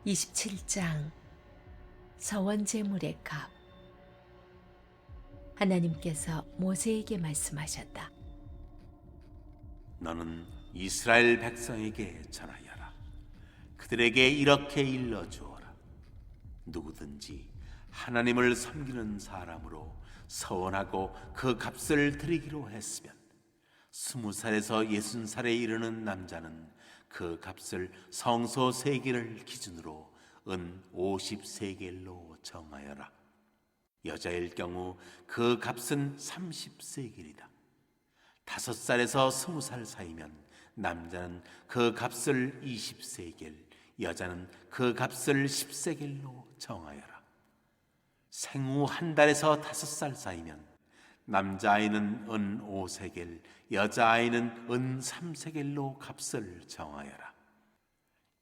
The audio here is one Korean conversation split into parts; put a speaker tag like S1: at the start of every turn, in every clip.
S1: 27장 서원제물의 값. 하나님께서 모세에게 말씀하셨다.
S2: 너는 이스라엘 백성에게 전하여라. 그들에게 이렇게 일러주어라. 누구든지 하나님을 섬기는 사람으로 서원하고 그 값을 드리기로 했으면 20살에서 60살에 이르는 남자는 그 값을 성소 세겔을 기준으로 은 50세겔로 정하여라. 여자일 경우 그 값은 30세겔이다. 5살에서 20살 사이면 남자는 그 값을 20세겔, 여자는 그 값을 10세겔로 정하여라. 생후 한 달에서 5살 사이면 남자아이는 은 5세겔, 여자아이는 은 3세겔로 값을 정하여라.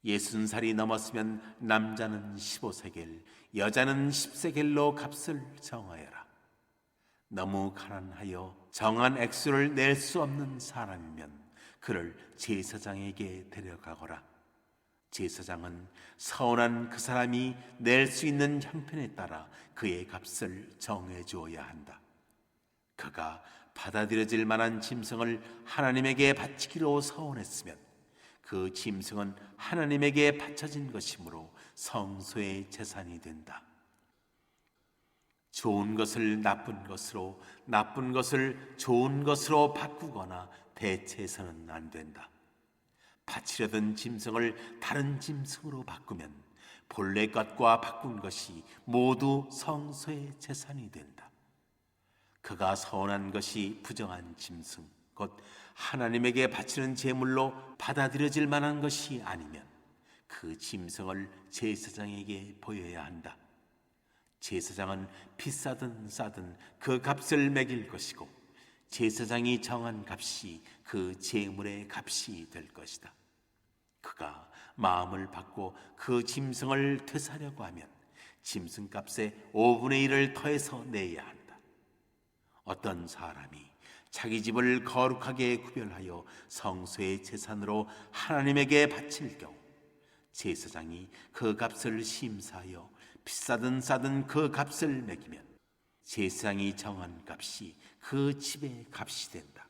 S2: 60살이 넘었으면 남자는 15세겔, 여자는 10세겔로 값을 정하여라. 너무 가난하여 정한 액수를 낼 수 없는 사람이면 그를 제사장에게 데려가거라. 제사장은 서운한 그 사람이 낼 수 있는 형편에 따라 그의 값을 정해 주어야 한다. 그가 받아들여질 만한 짐승을 하나님에게 바치기로 서원했으면 그 짐승은 하나님에게 바쳐진 것이므로 성소의 재산이 된다. 좋은 것을 나쁜 것으로, 나쁜 것을 좋은 것으로 바꾸거나 대체해서는 안 된다. 바치려던 짐승을 다른 짐승으로 바꾸면 본래 것과 바꾼 것이 모두 성소의 재산이 된다. 그가 서운한 것이 부정한 짐승, 곧 하나님에게 바치는 제물로 받아들여질 만한 것이 아니면 그 짐승을 제사장에게 보여야 한다. 제사장은 비싸든 싸든 그 값을 매길 것이고 제사장이 정한 값이 그 제물의 값이 될 것이다. 그가 마음을 바꿔 그 짐승을 되사려고 하면 짐승값의 5분의 1을 더해서 내야 한다. 어떤 사람이 자기 집을 거룩하게 구별하여 성소의 재산으로 하나님에게 바칠 경우 제사장이 그 값을 심사하여 비싸든 싸든 그 값을 매기면 제사장이 정한 값이 그 집의 값이 된다.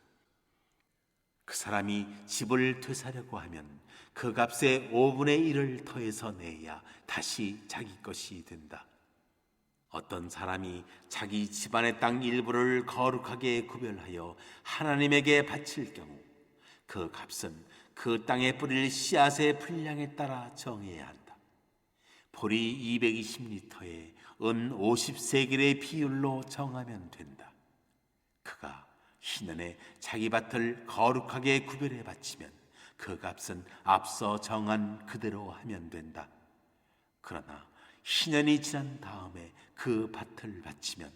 S2: 그 사람이 집을 되사려고 하면 그 값의 5분의 1을 더해서 내야 다시 자기 것이 된다. 어떤 사람이 자기 집안의 땅 일부를 거룩하게 구별하여 하나님에게 바칠 경우 그 값은 그 땅에 뿌릴 씨앗의 분량에 따라 정해야 한다. 보리 220리터에 은 50세겔의 비율로 정하면 된다. 그가 희년에 자기 밭을 거룩하게 구별해 바치면 그 값은 앞서 정한 그대로 하면 된다. 그러나 희년이 지난 다음에 그 밭을 바치면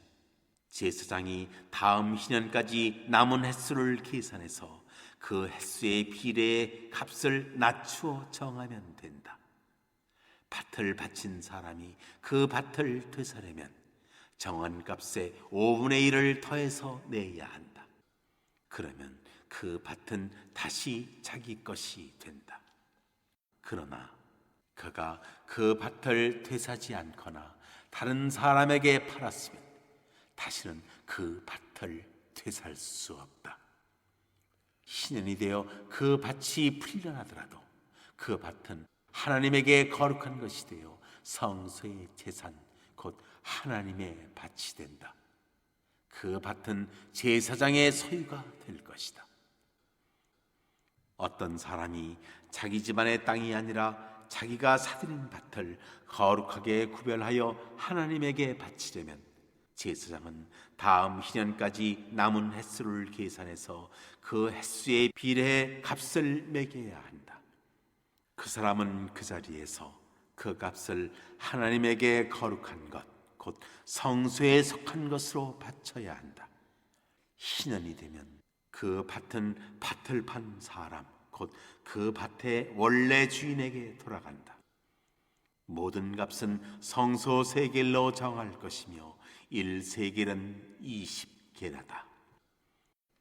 S2: 제사장이 다음 희년까지 남은 횟수를 계산해서 그 횟수의 비례의 값을 낮추어 정하면 된다. 밭을 바친 사람이 그 밭을 되사려면 정한 값의 5분의 1을 더해서 내야 한다. 그러면 그 밭은 다시 자기 것이 된다. 그러나 그가 그 밭을 되사지 않거나 다른 사람에게 팔았으면 다시는 그 밭을 되살 수 없다. 희년이 되어 그 밭이 풀려나더라도 그 밭은 하나님에게 거룩한 것이 되어 성소의 재산, 곧 하나님의 밭이 된다. 그 밭은 제사장의 소유가 될 것이다. 어떤 사람이 자기 집안의 땅이 아니라 자기가 사들인 밭을 거룩하게 구별하여 하나님에게 바치려면 제사장은 다음 희년까지 남은 횟수를 계산해서 그 횟수에 비례해 값을 매겨야 한다. 그 사람은 그 자리에서 그 값을 하나님에게 거룩한 것, 곧 성소에 속한 것으로 바쳐야 한다. 희년이 되면 그 밭은 밭을 판 사람, 곧 그 밭의 원래 주인에게 돌아간다. 모든 값은 성소 세겔로 정할 것이며 1세겔은 20게라다.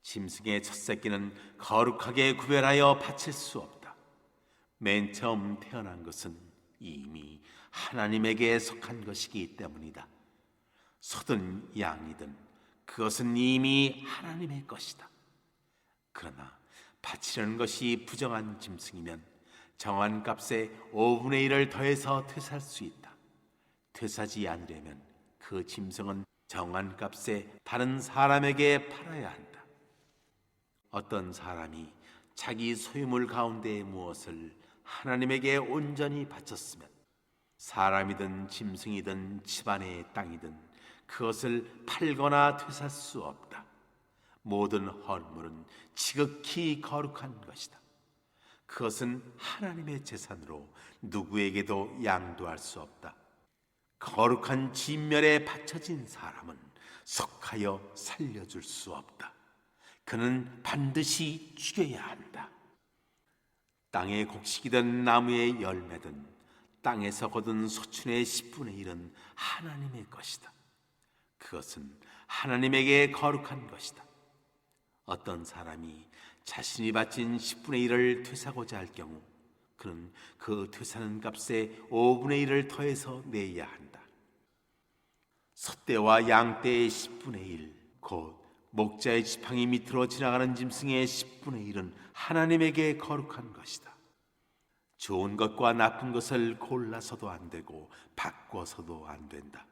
S2: 짐승의 첫 새끼는 거룩하게 구별하여 바칠 수 없다. 맨 처음 태어난 것은 이미 하나님에게 속한 것이기 때문이다. 소든 양이든 그것은 이미 하나님의 것이다. 그러나 바치려는 것이 부정한 짐승이면 정한 값에 5분의 1을 더해서 퇴사할 수 있다. 퇴사하지 않으려면 그 짐승은 정한 값에 다른 사람에게 팔아야 한다. 어떤 사람이 자기 소유물 가운데 무엇을 하나님에게 온전히 바쳤으면 사람이든 짐승이든 집안의 땅이든 그것을 팔거나 퇴사할 수 없다. 모든 헌물은 지극히 거룩한 것이다. 그것은 하나님의 재산으로 누구에게도 양도할 수 없다. 거룩한 진멸에 바쳐진 사람은 속하여 살려줄 수 없다. 그는 반드시 죽여야 한다. 땅의 곡식이든 나무의 열매든 땅에서 거둔 소춘의 10분의 1은 하나님의 것이다. 그것은 하나님에게 거룩한 것이다. 어떤 사람이 자신이 바친 10분의 1을 퇴사하고자 할 경우 그는 그 퇴사하는 값에 5분의 1을 더해서 내야 한다. 소떼와 양떼의 10분의 1, 곧 목자의 지팡이 밑으로 지나가는 짐승의 10분의 1은 하나님에게 거룩한 것이다. 좋은 것과 나쁜 것을 골라서도 안 되고 바꿔서도 안 된다.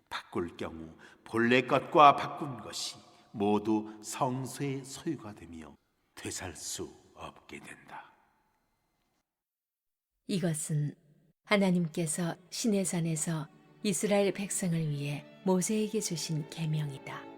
S2: 바꿀 경우 본래 것과 바꾼 것이 모두 성소의 소유가 되며 되살 수 없게 된다.
S1: 이것은 하나님께서 시내산에서 이스라엘 백성을 위해 모세에게 주신 계명이다.